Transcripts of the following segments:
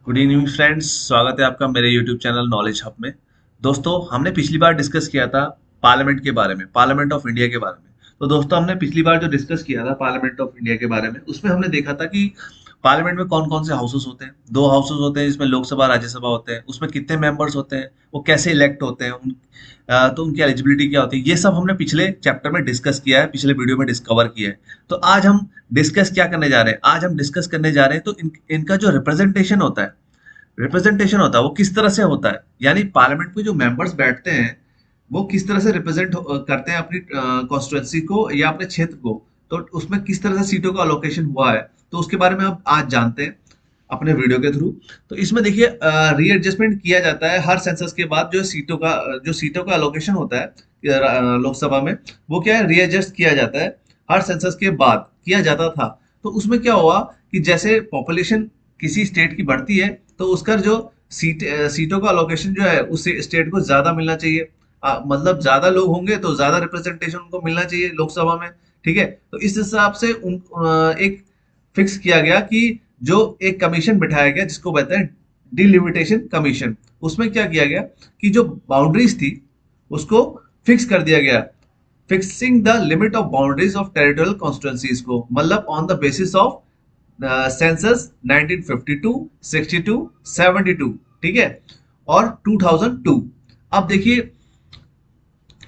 Good evening friends, स्वागत है आपका मेरे यूट्यूब चैनल नॉलेज हब में। दोस्तों, हमने पिछली बार डिस्कस किया था पार्लियामेंट के बारे में, पार्लियामेंट ऑफ इंडिया के बारे में। तो दोस्तों, हमने पिछली बार जो डिस्कस किया था पार्लियामेंट ऑफ इंडिया के बारे में, उसमें हमने देखा था कि पार्लियामेंट में कौन कौन से हाउसेस होते हैं। दो हाउसेस होते हैं जिसमें लोकसभा राज्यसभा होते हैं। उसमें कितने मेंबर्स होते हैं, वो कैसे इलेक्ट होते हैं, तो उनकी एलिजिबिलिटी क्या होती है, ये सब हमने पिछले चैप्टर में डिस्कस किया है, पिछले वीडियो में डिस्कवर किया है। तो आज हम डिस्कस क्या करने जा रहे हैं, आज हम डिस्कस करने जा रहे हैं तो इनका जो रिप्रेजेंटेशन होता है, वो किस तरह से होता है। यानी पार्लियामेंट में जो मेंबर्स बैठते हैं वो किस तरह से रिप्रेजेंट करते हैं अपनी कॉन्स्टिट्यूंसी को या अपने क्षेत्र को। तो उसमें किस तरह से सीटों का अलोकेशन हुआ है, तो उसके बारे में हम आज जानते हैं अपने वीडियो के थ्रू। तो इसमें देखिए, रीएडजस्टमेंट किया जाता है हर सेंसस के बाद। जो सीटों का अलोकेशन होता है लोकसभा में, वो क्या है, रीएडजस्ट किया जाता है हर सेंसस के बाद, किया जाता था। तो उसमें क्या हुआ कि जैसे पॉपुलेशन किसी स्टेट की बढ़ती है, तो उसका जो सीटों का अलोकेशन जो है उस स्टेट को ज्यादा मिलना चाहिए। मतलब ज्यादा लोग होंगे तो ज्यादा रिप्रेजेंटेशन उनको मिलना चाहिए लोकसभा में। ठीक है, तो इस हिसाब से एक फिक्स किया गया कि जो एक कमीशन बिठाया गया जिसको कहते हैं डिलिमिटेशन कमीशन। उसमें क्या किया गया कि जो बाउंड्रीज थी उसको फिक्स कर दिया गया। Fixing the limit of boundaries of territorial constituencies को, मतलब on the basis of census 1952, 62, 72, ठीक है, और 2002। अब देखिए,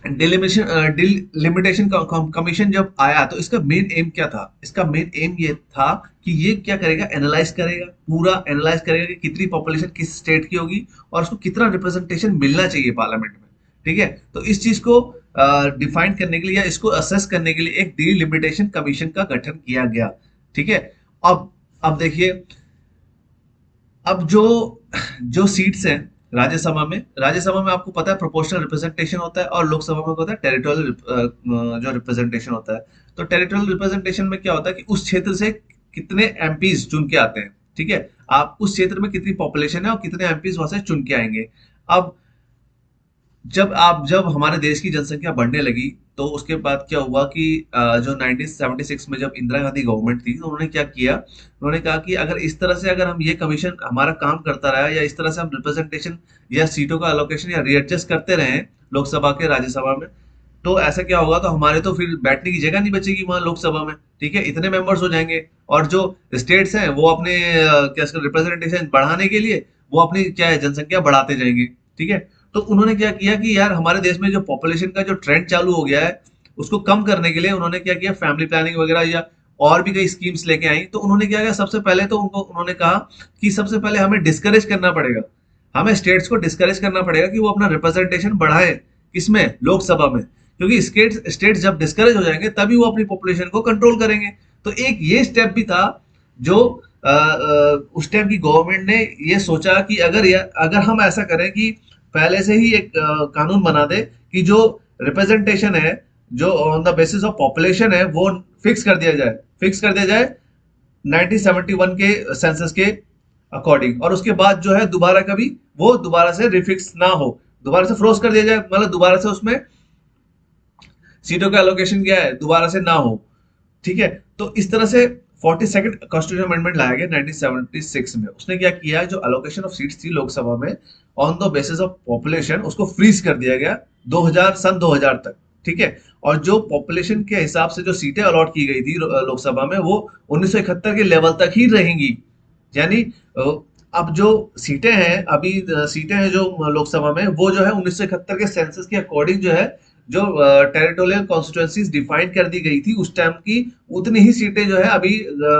डिलिमिटेशन कमीशन जब आया तो इसका मेन एम क्या था। इसका मेन एम ये था कि ये क्या करेगा, एनालाइज करेगा, पूरा एनालाइज करेगा कि कितनी पॉपुलेशन किस स्टेट की होगी और उसको कितना रिप्रेजेंटेशन मिलना चाहिए पार्लियामेंट में। ठीक है, तो इस चीज को डिफाइन करने के लिए या इसको असेस करने के लिए एक डिलिमिटेशन कमीशन का गठन किया गया। ठीक है, अब देखिए, अब जो जो सीट्स हैं राज्यसभा में आपको पता है प्रोपोर्शनल रिप्रेजेंटेशन होता है, और लोकसभा में होता है टेरिटोरियल जो रिप्रेजेंटेशन होता है। तो टेरिटोरियल रिप्रेजेंटेशन में क्या होता है कि उस क्षेत्र से कितने एमपीज चुन के आते हैं। ठीक है, आप उस क्षेत्र में कितनी पॉपुलेशन है और कितने एमपीज वहां से चुन के आएंगे। अब जब हमारे देश की जनसंख्या बढ़ने लगी, तो उसके बाद क्या हुआ कि जो 1976 में जब इंदिरा गांधी गवर्नमेंट थी, तो उन्होंने क्या किया, उन्होंने कहा कि अगर इस तरह से अगर हम ये कमीशन हमारा काम करता रहा या इस तरह से हम रिप्रेजेंटेशन या सीटों का अलोकेशन या रीएडजस्ट करते रहे लोकसभा के राज्यसभा में, तो ऐसा क्या होगा, तो हमारे तो फिर बैठने की जगह नहीं बचेगी वहां लोकसभा में। ठीक है, इतने मेंबर्स हो जाएंगे, और जो स्टेट्स हैं वो अपने क्या रिप्रेजेंटेशन बढ़ाने के लिए वो अपनी क्या है जनसंख्या बढ़ाते जाएंगे। ठीक है, तो उन्होंने क्या किया कि यार हमारे देश में जो पॉपुलेशन का जो ट्रेंड चालू हो गया है उसको कम करने के लिए उन्होंने क्या किया, फैमिली प्लानिंग वगैरह या और भी कई स्कीम्स लेके आई। तो उन्होंने क्या किया, सबसे पहले तो उन्होंने कहा कि सबसे पहले हमें डिस्करेज करना पड़ेगा, हमें स्टेट्स को डिस्करेज करना पड़ेगा कि वो अपना रिप्रेजेंटेशन बढ़ाए, किसमें, लोकसभा में। क्योंकि स्टेट्स जब डिस्करेज हो जाएंगे तभी वो अपनी पॉपुलेशन को कंट्रोल करेंगे। तो एक ये स्टेप भी था जो उस टाइम की गवर्नमेंट ने ये सोचा कि अगर हम ऐसा करें कि पहले से ही एक कानून बना दे कि जो रिप्रेजेंटेशन है, जो on the basis of population है, वो फिक्स कर दिया जाए 1971 के सेंसस के अकॉर्डिंग, और उसके बाद जो है दोबारा कभी वो दोबारा से रिफिक्स ना हो, दोबारा से फ्रोज कर दिया जाए, मतलब दोबारा से उसमें सीटों का एलोकेशन क्या है दोबारा से ना हो। ठीक है, तो इस तरह से 42nd कॉन्स्टिट्यूशन अमेंडमेंट लाया गया 1976 में। उसने क्या किया, जो अलोकेशन ऑफ सीट्स थी लोकसभा में on the basis of population, उसको फ्रीज कर दिया गया 2000 तक। ठीक है, और जो पॉपुलेशन के हिसाब से जो सीटें अलॉट की गई थी लोकसभा में, वो 1971 के लेवल तक ही रहेंगी। यानी अब जो सीटें हैं अभी सीटें हैं जो लोकसभा में, वो जो है 1971 के सेंसस के अकॉर्डिंग जो है, जो टेरिटोरियल कॉन्स्टिट्यूएंसीज डिफाइन कर दी गई थी उस टाइम की, उतनी ही सीटें जो है अभी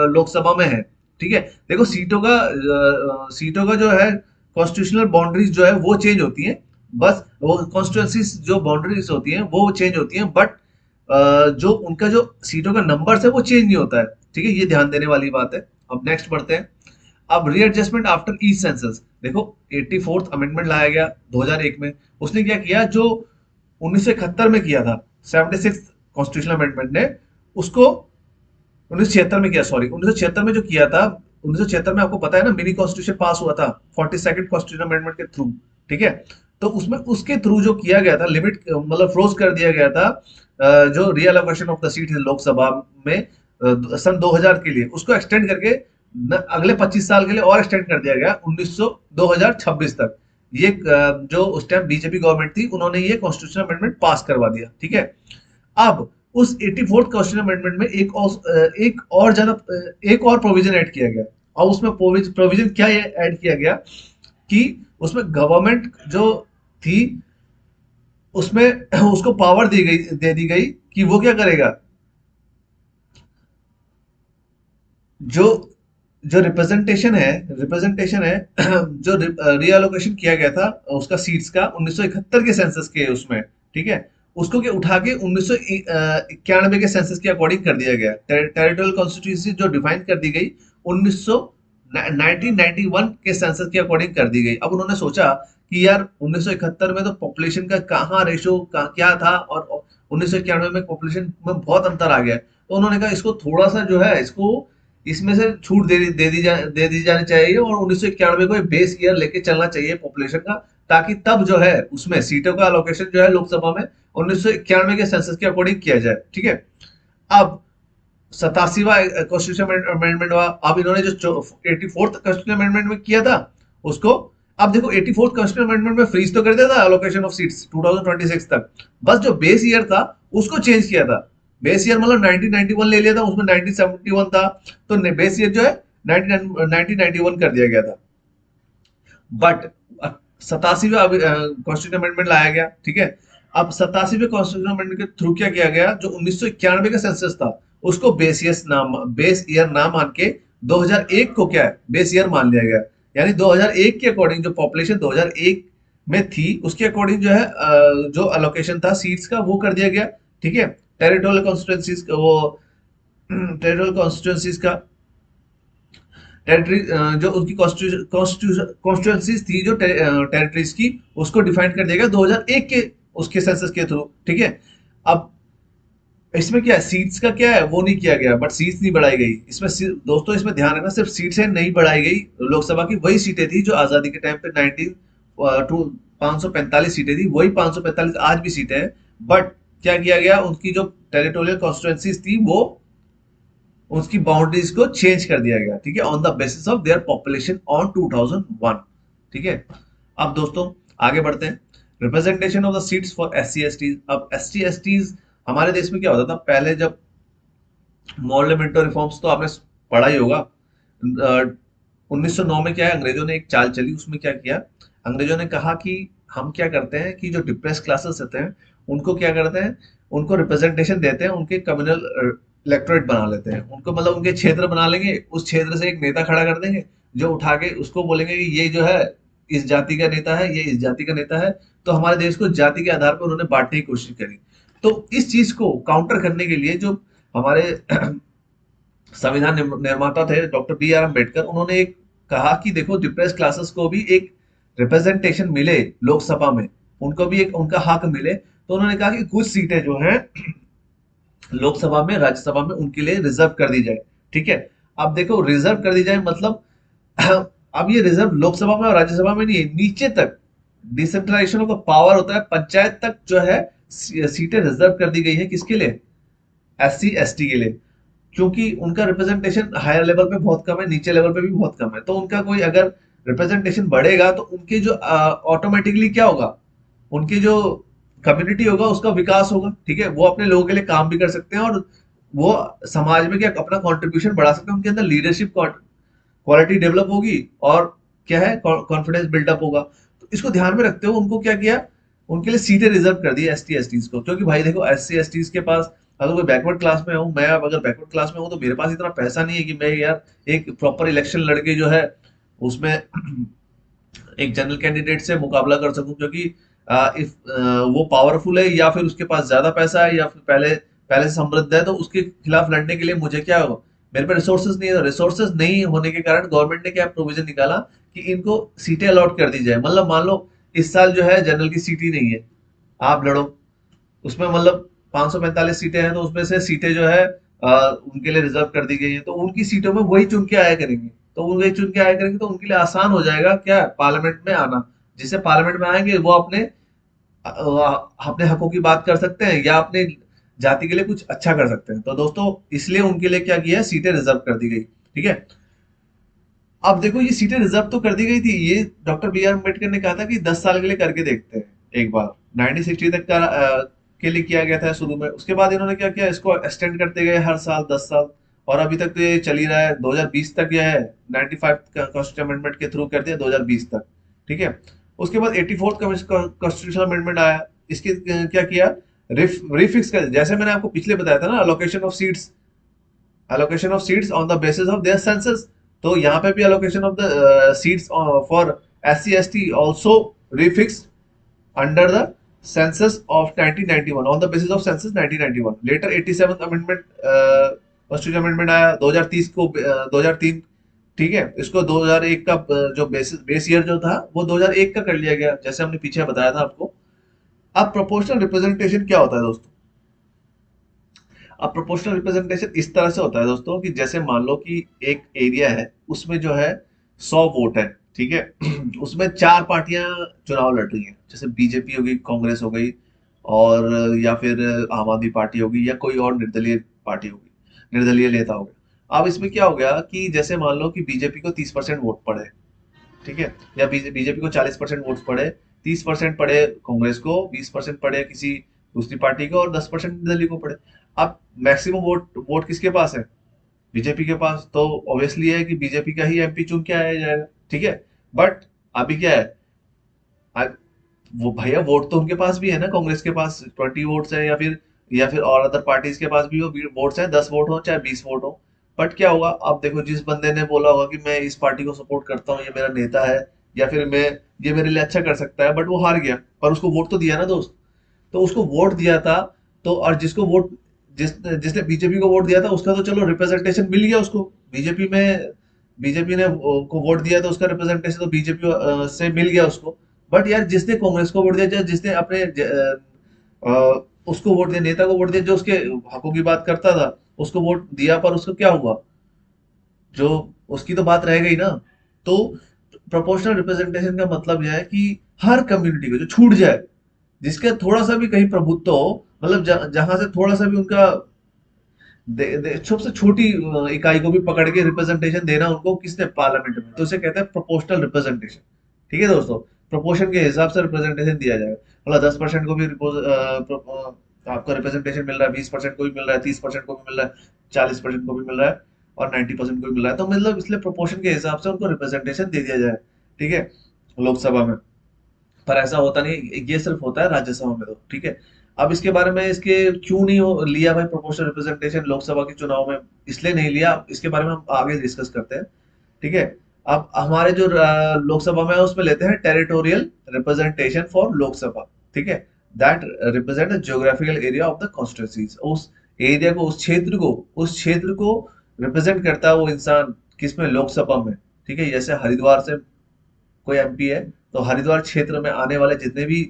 लोकसभा में है। ठीक है, देखो सीटों का जो है कॉन्स्टिट्यूशनल बाउंड्रीज जो है वो चेंज होती हैं, बस वो कॉन्स्टिट्यूएंसीज जो बाउंड्रीज होती हैं वो चेंज होती हैं, बट जो उनका जो सीटों का नंबर है वो चेंज नहीं होता है। ठीक है, ये ध्यान देने वाली बात है। अब नेक्स्ट बढ़ते हैं। अब रीएडजस्टमेंट आफ्टर ईच सेंसस, देखो 84th अमेंडमेंट लाया गया 2001 में। उसने क्या किया, जो 1971 में किया था 76 कॉन्स्टिट्यूशनल अमेंडमेंट ने, उसको 1976 में किया, सॉरी 1976 में जो किया था, 1976 में आपको पता है ना मिनी कॉन्स्टिट्यूशन पास हुआ था 42nd कॉन्स्टिट्यूशनल अमेंडमेंट के थ्रू। ठीक है, तो उसमें उसके थ्रू जो किया गया था, लिमिट मतलब फ्रोज कर दिया गया था जो रीअलोकेशन ऑफ द सीट लोकसभा में सन 2000 के लिए, उसको एक्सटेंड करके अगले 25 साल के लिए और एक्सटेंड कर दिया गया 2026 तक। ये जो उस टाइम बीजेपी गवर्नमेंट थी, उन्होंने ये कॉन्स्टिट्यूशनल अमेंडमेंट पास करवा दिया, ठीक है। अब उस 84th कॉन्स्टिट्यूशनल अमेंडमेंट में एक और प्रोविजन ऐड किया गया। और उसमें प्रोविजन क्या ऐड किया गया कि उसमें गवर्नमेंट जो थी, उसमें उसको पावर दे दी गई कि वो क्या करेगा, जो जो रिप्रेजेंटेशन है जो रीअलोकेशन किया गया था उसका सीट्स का 1971 के सेंसस के उसमें, ठीक है, उसको के उठा के 1991 के सेंसस के अकॉर्डिंग कर दिया गया। टेरिटोरियल कॉन्स्टिट्यूंसी जो डिफाइन कर दी गई 1900 1991 के सेंसस के अकॉर्डिंग कर दी गई। अब उन्होंने सोचा कि यार 1971 में तो पॉपुलेशन का कहाँ रेशो क्या था, और 1991 में पॉपुलेशन में बहुत अंतर आ गया। तो उन्होंने कहा इसको थोड़ा सा जो है, इसको इसमें से छूट दे दी जानी चाहिए, और 1991 को बेस ईयर लेके चलना चाहिए पॉपुलेशन का, ताकि तब जो है उसमें सीटों का अलोकेशन जो है लोकसभा में 1991 के सेंसस के अकॉर्डिंग किया जाए, ठीक है। अब 87वां कॉन्स्टिट्यूशन अमेंडमेंट हुआ। अब इन्होंने जो 84th कॉन्स्टिट्यूशन अमेंडमेंट में किया था उसको, अब देखो 84th कॉन्स्टिट्यूशन अमेंडमेंट में फ्रीज तो कर दिया था अलोकेशन ऑफ सीट्स 2026 तक, बस जो बेस ईयर था उसको चेंज किया था। बेस ईयर मतलब 1991 ले लिया था, उसमें 1971 था, तो बेस ईयर जो है 1991 कर दिया गया था। बट 87वां कॉन्स्टिट्यूशन अमेंडमेंट लाया गया, ठीक है। अब 87वें कॉन्स्टिट्यूशन अमेंडमेंट के थ्रू क्या किया गया, जो 1991 का सेंसस था उसको बेस ईयर ना मान के 2001 को क्या है बेस ईयर मान लिया गया। यानी 2001 के अकॉर्डिंग जो पॉपुलेशन 2001 में थी उसके अकॉर्डिंग जो है जो अलोकेशन था सीट्स का वो कर दिया गया, ठीक है। टेरिटोरियल कॉन्स्टिट्यूंसीज वो टेरिटोरियल कॉन्स्टिट्यूंसीज का टेरिटरी जो उनकी कॉन्स्टिट्यूंसीज थी जो टेरिटरीज की, उसको डिफाइन कर दिया गया 2001 के उसके सेंसस के थ्रू, ठीक है। अब इसमें क्या है, सीट्स का क्या है वो नहीं किया गया, बट सीट्स नहीं बढ़ाई गई इसमें। दोस्तों इसमें ध्यान रखना, सिर्फ सीट्स नहीं बढ़ाई गई, लोकसभा की वही सीटें थी जो आजादी के टाइम पे 545 सीटें थी, वही 545 आज भी सीटें हैं। बट क्या किया गया, उनकी जो टेरिटोरियल कॉन्स्टिट्यूंसीज थी वो उसकी बाउंड्रीज को चेंज कर दिया गया, ठीक है, on the basis of their population on 2001, ठीक है। अब दोस्तों आगे बढ़ते हैं। Representation of the seats for SC STs. अब एसटी एसटीज हमारे देश में क्या होता था पहले, जब मॉडल मिंटो रिफॉर्म्स तो आपने पढ़ा ही होगा। 1909 में क्या है, अंग्रेजों ने एक चाल चली, उसमें क्या किया, अंग्रेजों ने कहा कि हम क्या करते हैं कि जो डिप्रेस क्लासेस होते हैं उनको क्या करते हैं, उनको रिप्रेजेंटेशन देते हैं, उनके कम्युनल इलेक्टोरेट बना लेते हैं उनको, मतलब उनके क्षेत्र बना लेंगे, उस क्षेत्र से एक नेता खड़ा कर देंगे जो उठा के उसको बोलेंगे कि ये जो है इस जाति का नेता है, ये इस जाति का नेता है। तो हमारे देश को जाति के आधार पर उन्होंने बांटने की कोशिश करी। तो इस चीज को काउंटर करने के लिए जो हमारे संविधान निर्माता थे डॉक्टर बी आर अम्बेडकर, उन्होंने एक कहा कि देखो डिप्रेस क्लासेस को भी एक रिप्रेजेंटेशन मिले लोकसभा में, उनको भी एक उनका हक मिले। तो उन्होंने कहा कि कुछ सीटें जो हैं लोकसभा में राज्यसभा में उनके लिए रिजर्व कर दी जाए, ठीक है। अब देखो रिजर्व कर दी जाए मतलब अब ये रिजर्व लोकसभा में और राज्यसभा में नहीं है, नीचे तक डिसेंट्रलाइजेशन ऑफ द पावर होता है, पंचायत तक जो है सीटें रिजर्व कर दी गई है, किसके लिए, एससी एसटी के लिए। क्योंकि उनका रिप्रेजेंटेशन हायर लेवल पे बहुत कम है, नीचे लेवल पे भी बहुत कम है, तो उनका कोई अगर रिप्रेजेंटेशन बढ़ेगा तो उनके जो ऑटोमेटिकली क्या होगा, उनकी जो कम्युनिटी होगा उसका विकास होगा, ठीक है, वो अपने लोगों के लिए काम भी कर सकते हैं, और वो समाज में क्या अपना कंट्रीब्यूशन बढ़ा सकते हैं, उनके अंदर लीडरशिप क्वालिटी डेवलप होगी, और क्या है कॉन्फिडेंस बिल्डअप होगा। तो इसको ध्यान में रखते हुए उनको क्या किया, उनके लिए सीटें रिजर्व कर दी एस टी एस टीज को। क्योंकि भाई देखो एस सी एस टीज के पास, अगर कोई बैकवर्ड क्लास में हूँ मैं, अब अगर बैकवर्ड क्लास में हूँ तो मेरे पास इतना पैसा नहीं है कि मैं यार एक प्रॉपर इलेक्शन लड़के जो है उसमें एक जनरल कैंडिडेट से मुकाबला कर सकूं, क्योंकि इफ वो पावरफुल है या फिर उसके पास ज्यादा पैसा है या फिर पहले पहले से समृद्ध है, तो उसके खिलाफ लड़ने के लिए मुझे क्या होगा, मेरे पे रिसोर्सेज नहीं है। रिसोर्सेज नहीं होने के कारण गवर्नमेंट ने क्या प्रोविजन निकाला कि इनको सीटें अलॉट कर दी जाए। मतलब मान लो इस साल जो है जनरल की सीट ही नहीं है, आप लड़ो उसमें, मतलब 545 सीटें हैं तो उसमें से सीटें जो है उनके लिए रिजर्व कर दी गई हैं, तो उनकी सीटों में वही चुन के आया करेंगे। तो वो वही चुन के आया करेंगे तो उनके लिए आसान हो जाएगा क्या, पार्लियामेंट में आना। जिससे पार्लियामेंट में आएंगे वो अपने हकों की बात कर सकते हैं या अपने जाति के लिए कुछ अच्छा कर सकते हैं। तो दोस्तों इसलिए उनके लिए क्या किया है, सीटें रिजर्व कर दी गई, ठीक है। अब देखो ये सीटें रिजर्व तो कर दी गई थी, ये डॉक्टर बी आर अम्बेडकर ने कहा था कि 10 साल के लिए करके देखते हैं एक बार। 1960 तक का के लिए किया गया था शुरू में, उसके बाद इन्होंने क्या किया, इसको एक्सटेंड करते गए हर साल 10 साल, और अभी तक तो ये चल ही रहा है, 2020 तक यह है। 95 कॉन्स्टिट्यूशन अमेंडमेंट के थ्रू कर दिया 2020 तक, ठीक है। उसके बाद 84th कॉन्स्टिट्यूशन अमेंडमेंट आया, इसके क्या किया, रिफिक्स कर, जैसे मैंने आपको पिछले बताया था ना, allocation of seats on the basis of their census, तो यहाँ पे भी allocation of the seats for SC ST also refixed under the census of 1991, on the basis of census 1991। later 87th amendment constitution amendment आया 2030 को, 2003, ठीक है। इसको 2001 का जो बेस ईयर जो था वो 2001 का कर लिया गया, जैसे हमने पीछे बताया था आपको। अब प्रोपोर्शनल रिप्रेजेंटेशन क्या होता है दोस्तों? अब प्रोपोर्शनल रिप्रेजेंटेशन इस तरह से होता है दोस्तों कि जैसे मान लो कि एक एरिया है, उसमें जो है 100 वोट है, ठीक है। उसमें 4 पार्टियां चुनाव लड़ रही हैं, जैसे बीजेपी होगी, कांग्रेस हो गई, और या फिर आम आदमी पार्टी होगी, या कोई और निर्दलीय पार्टी होगी, निर्दलीय नेता हो गया। अब इसमें क्या हो गया कि जैसे मान लो कि बीजेपी को 30% वोट पड़े, ठीक है, या बीजेपी को 40% वोट पड़े, 30% पड़े कांग्रेस को, 20% पड़े किसी दूसरी पार्टी को, और 10% निर्दलीय को पड़े। अब मैक्सिमम वोट वोट किसके पास है? बीजेपी के पास, तो ऑब्वियसली है कि बीजेपी का ही एमपी चुन के आया जाएगा, ठीक है। बट अभी क्या है, वो भैया वोट तो उनके पास भी है ना, कांग्रेस के पास 20 वोट्स है, या फिर और अदर पार्टीज के पास भी वो वोट्स हैं, 10 वोट हो चाहे 20 वोट हो। बट क्या होगा, अब देखो जिस बंदे ने बोला होगा कि मैं इस पार्टी को सपोर्ट करता हूँ, ये मेरा नेता है, या फिर मैं, ये मेरे लिए अच्छा कर सकता है, बट वो हार गया, पर उसको वोट तो दिया ना दोस्त। तो उसको वोट दिया था, तो और जिसको वोट, जिसने बीजेपी को वोट दिया था उसका तो चलो रिप्रेजेंटेशन मिल गया उसको, बीजेपी में, बीजेपी ने को वोट दिया तो उसका रिप्रेजेंटेशन तो बीजेपी से मिल गया उसको। बट यार जिसने कांग्रेस को वोट दिया, जिसने अपने उसको वोट दिया, नेता को वोट दिया, जो उसके हकों की बात करता था, उसको वोट दिया, पर उसको क्या हुआ, जो उसकी तो बात रह गई ना। तो प्रोपोर्शनल रिप्रेजेंटेशन का मतलब यह है कि हर कम्युनिटी को जो छूट जाए, जिसका थोड़ा सा भी कहीं प्रभुत्व हो, मतलब जहां से थोड़ा सा भी उनका सबसे छोटी इकाई को भी पकड़ के रिप्रेजेंटेशन देना उनको, किसने, पार्लियामेंट में, तो उसे कहते हैं प्रोपोर्शनल रिप्रेजेंटेशन, ठीक है दोस्तों। प्रोपोर्शन के हिसाब से रिप्रेजेंटेशन दिया जाएगा, मतलब 10% को भी आपको रिप्रेजेंटेशन मिल रहा है, 20% को भी मिल रहा है, 30% को भी मिल रहा है, 40% को भी मिल रहा है, और 90% को भी मिल रहा है, तो मतलब इसलिए प्रोपोर्शन के हिसाब से उनको रिप्रेजेंटेशन दे दिया जाए, ठीक है, लोकसभा में। पर ऐसा होता नहीं, ये सिर्फ होता है राज्यसभा में, तो ठीक है। अब इसके बारे में, इसके क्यों नहीं लिया भाई प्रोपोर्शनल रिप्रेजेंटेशन लोकसभा के चुनाव में, इसलिए नहीं लिया, इसके बारे में हम आगे डिस्कस करते हैं, ठीक है। अब हमारे जो लोकसभा में है उसमें लेते हैं टेरिटोरियल रिप्रेजेंटेशन फॉर लोकसभा, ठीक है। That represent geographical area of the constituencies, उस एरिया को, उस क्षेत्र को रिप्रेजेंट करता है वो इंसान, किसमें, लोकसभा में, ठीक है। जैसे हरिद्वार से कोई एमपी है, तो हरिद्वार क्षेत्र में आने वाले जितने भी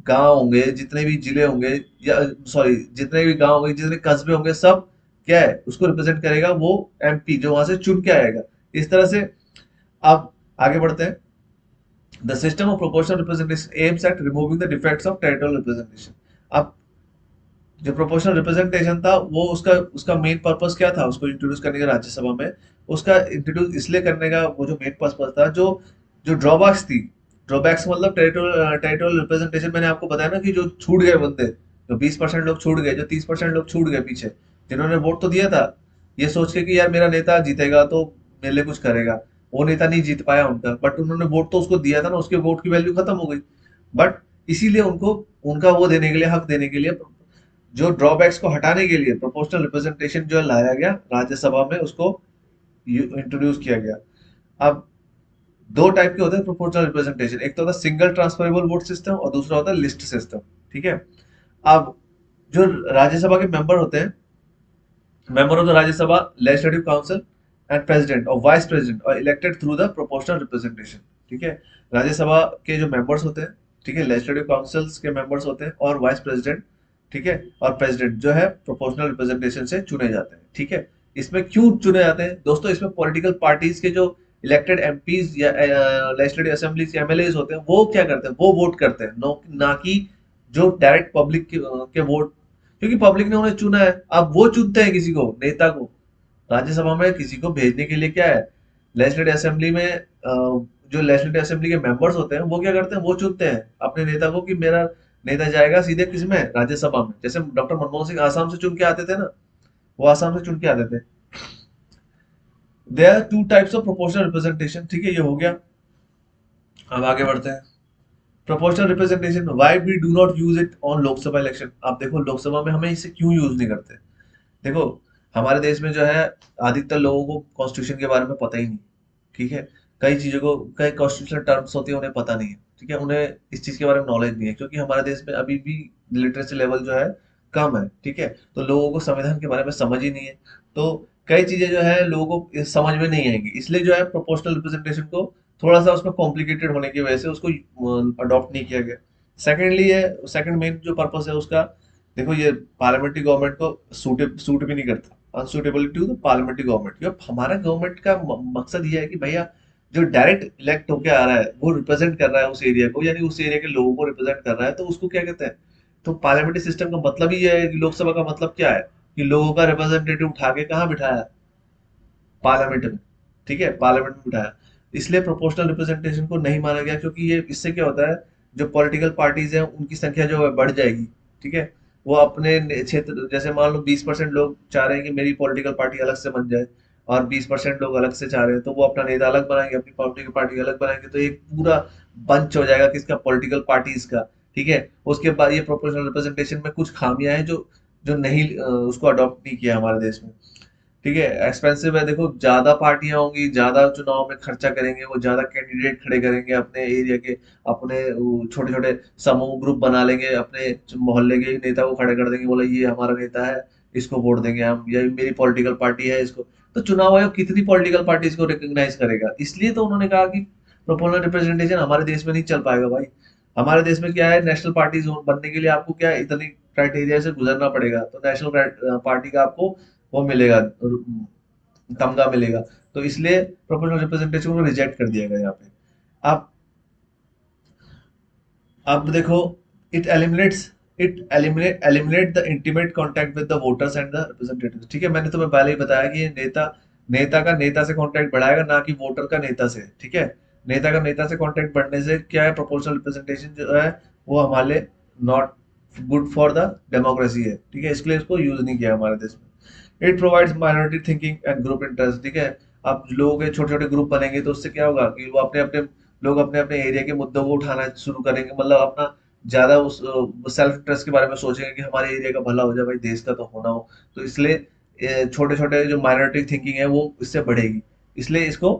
गांव होंगे, जितने भी जिले होंगे, या सॉरी, जितने भी गांव होंगे, जितने कस्बे होंगे, सब क्या है, उसको रिप्रेजेंट करेगा वो एमपी, जो वहां से चुन के आएगा। इस तरह से अब आगे बढ़ते हैं। The system of proportional representation aims at removing the defects of territorial representation. अब जो प्रोपोर्शनल रिप्रेजेंटेशन था, वो उसका उसका मेन पर्पस क्या था, उसको इंट्रोड्यूस करने का राज्यसभा में, उसका इंट्रोड्यूस इसलिए करने का वो जो मेन पर्पस था, जो जो ड्रॉबैक्स थी, ड्रॉबैक्स मतलब टेरिटोरियल रिप्रेजेंटेशन, मैंने आपको बताया ना कि जो छूट गए बंदे, जो 20% लोग छूट गए, जो 30% लोग छूट गए पीछे, जिन्होंने वोट तो दिया था ये सोच के कि यार मेरा नेता जीतेगा तो मेरे लिए कुछ करेगा, वो नेता नहीं जीत पाया उनका, बट उन्होंने वोट तो उसको दिया था ना, उसके वोट की वैल्यू खत्म हो गई। बट इसीलिए उनको उनका वो देने के लिए, हक देने के लिए, जो ड्रॉबैक्स को हटाने के लिए प्रोपोर्शनल रिप्रेजेंटेशन जो लाया गया राज्यसभा में, उसको इंट्रोड्यूस किया गया। अब दो टाइप के होते हैं प्रोपोर्शनल रिप्रेजेंटेशन, एक तो होता है सिंगल ट्रांसफरेबल वोट सिस्टम, और दूसरा होता है लिस्ट सिस्टम, ठीक है। अब जो राज्यसभा के मेंबर होते हैं, member of the Rajya Sabha legislative council and president और वाइस प्रेसिडेंट और elected through the proportional representation, ठीक है। राज्यसभा के जो मेंबर्स होते हैं, ठीक है, लेजिस्लेटिव काउंसिल्स के मेंबर्स होते हैं, और वाइस प्रेसिडेंट, ठीक है, और प्रेसिडेंट जो है प्रोपोर्शनल रिप्रेजेंटेशन से चुने जाते हैं, ठीक है। इसमें क्यों चुने जाते हैं दोस्तों, इसमें पॉलिटिकल पार्टीज के जो इलेक्टेड एमपीज या लेजिस्लेटिव असेंबलीज एमएलएज होते हैं, वो क्या करते हैं, वो वोट करते हैं, ना कि जो डायरेक्ट पब्लिक के वोट, क्योंकि पब्लिक ने उन्हें चुना है। अब वो चुनते हैं किसी को, नेता को, राज्यसभा में किसी को भेजने के लिए क्या है, लेजिस्लेटिव असेंबली में जो लेजिस्लेटिव असेंबली के मेंबर्स होते हैं वो क्या करते हैं, वो चुनते हैं अपने नेता को कि मेरा नेता जाएगा सीधे किसमें, राज्यसभा में। जैसे डॉक्टर मनमोहन सिंह आसाम से चुन के आते थे ना, वो आसाम से चुन के आते थे। There are two types of proportional representation, ठीक है, ये हो गया। अब आगे बढ़ते हैं। Proportional representation, why we do not use it on Lok Sabha election. आप देखो लोकसभा में हमें इसे क्यों यूज नहीं करते। देखो हमारे देश में जो है अधिकतर लोगों को कॉन्स्टिट्यूशन के बारे में पता ही नहीं, ठीक है। कई चीजों को, कई कॉन्स्टिट्यूशनल टर्म्स होती है उन्हें पता नहीं है, ठीक है, उन्हें इस चीज के बारे में नॉलेज नहीं है, क्योंकि हमारे देश में अभी भी लिटरेसी लेवल जो है कम है, ठीक है। तो लोगों को संविधान के बारे में समझ ही नहीं है, तो कई चीजें जो है लोगों को समझ में नहीं आएंगी, इसलिए जो है प्रोपोर्शनल रिप्रेजेंटेशन को थोड़ा सा उसमें कॉम्प्लिकेटेड होने की वजह से उसको अडॉप्ट नहीं किया गया। सेकेंडली है, सेकंड मेन जो पर्पस है उसका, देखो ये पार्लियामेंट्री गवर्नमेंट को सूट भी नहीं करता, अनसूटेबिलिटी टू द पार्लियामेंट्री गवर्नमेंट, क्योंकि हमारा गवर्नमेंट का मकसद ये है कि भैया जो डायरेक्ट इलेक्ट होके आ रहा है वो रिप्रेजेंट कर रहा है उस एरिया को, यानी उस एरिया के लोगों को रिप्रेजेंट कर रहा है, तो उसको क्या कहते हैं। तो पार्लियामेंट्री सिस्टम का मतलब ही ये है कि लोकसभा का मतलब क्या है कि लोगों का रिप्रेजेंटेटिव उठा के कहाँ बिठाया, पार्लियामेंट में, ठीक है, पार्लियामेंट में बिठाया। इसलिए प्रोपोर्शनल रिप्रेजेंटेशन को नहीं माना गया, क्योंकि ये इससे क्या होता है, जो पॉलिटिकल पार्टीज हैं उनकी संख्या जो है बढ़ जाएगी, ठीक है। वो अपने क्षेत्र, जैसे मान लो 20% लोग चाह रहे हैं कि मेरी पॉलिटिकल पार्टी अलग से बन जाए, और 20% लोग अलग से चाह रहे हैं, तो वो अपना नेता अलग बनाएंगे, अपनी पॉलिटिकल पार्टी अलग बनाएंगे, तो एक पूरा बंच हो जाएगा किसका, पॉलिटिकल पार्टीज का, ठीक है। उसके बाद ये प्रोपोर्शनल रिप्रेजेंटेशन में कुछ खामियां हैं जो जो नहीं उसको अडॉप्ट नहीं किया हमारे देश में, ठीक है। एक्सपेंसिव है, देखो ज्यादा पार्टियां होंगी, ज्यादा चुनाव में खर्चा करेंगे, वो ज्यादा कैंडिडेट खड़े करेंगे अपने एरिया के, अपने छोटे छोटे समूह ग्रुप बना लेंगे, अपने मोहल्ले के नेता को खड़े कर देंगे, बोला ये हमारा नेता है, इसको वोट देंगे हम, या मेरी पॉलिटिकल पार्टी है इसको। तो चुनाव आयोग कितनी पॉलिटिकल पार्टीज को रिकॉग्नाइज करेगा, इसलिए तो उन्होंने कहा कि प्रोपोर्शनल रिप्रेजेंटेशन हमारे देश में नहीं चल पाएगा भाई। हमारे देश में क्या है, नेशनल पार्टीज बनने के लिए आपको क्या है, इतनी क्राइटेरिया से गुजरना पड़ेगा, तो नेशनल पार्टी का आपको वो मिलेगा, तमगा मिलेगा। तो इसलिए प्रोपोर्शनल रिप्रेजेंटेशन को रिजेक्ट कर दिया गया यहाँ पे। अब अब देखो, it eliminates it eliminate the intimate contact with the voters and the representatives, ठीक है। मैंने तुम्हें पहले ही बताया कि ये नेता नेता का नेता से कांटेक्ट बढ़ाएगा, ना कि वोटर का नेता से, ठीक है। नेता का नेता से कांटेक्ट बढ़ने से क्या है, प्रोपोर्शनल रिप्रेजेंटेशन जो है वो हमारे लिए not good for the democracy है, ठीक है, इसलिए इसको यूज नहीं किया हमारे देश में। It provides minority thinking and group interest, ठीक है। अब लोगों के छोटे छोटे ग्रुप बनेंगे तो उससे क्या होगा कि वो अपने अपने लोग अपने अपने एरिया के मुद्दों को उठाना शुरू करेंगे, मतलब अपना ज्यादा उस सेल्फ इंटरेस्ट के बारे में सोचेंगे कि हमारे एरिया का भला हो जाए, भाई देश का तो होना हो। तो इसलिए छोटे छोटे जो माइनॉरिटी थिंकिंग है वो इससे बढ़ेगी, इसलिए इसको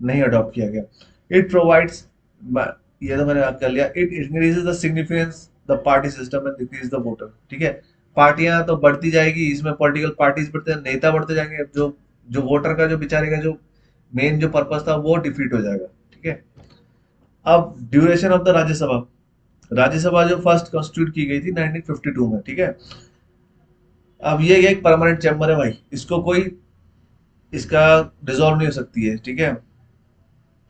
नहीं अडॉप्ट किया गया। इट प्रोवाइड्स, ये तो मैंने बात कर लिया। It increases the significance the party system and decrease the voter, ठीक है। पार्टियां तो बढ़ती जाएगी, इसमें पॉलिटिकल पार्टीज बढ़ते, नेता बढ़ते जाएंगे, जो जो वोटर का जो बेचारे का जो मेन जो पर्पस था वो डिफीट हो जाएगा, ठीक है। अब duration of the Rajya Sabha, Rajya Sabha जो फर्स्ट कॉन्स्टिट्यूट की गई थी 1952 में, ठीक है। अब ये एक परमानेंट चैम्बर है भाई, इसको कोई इसका डिसॉल्व नहीं हो सकती है, ठीक है।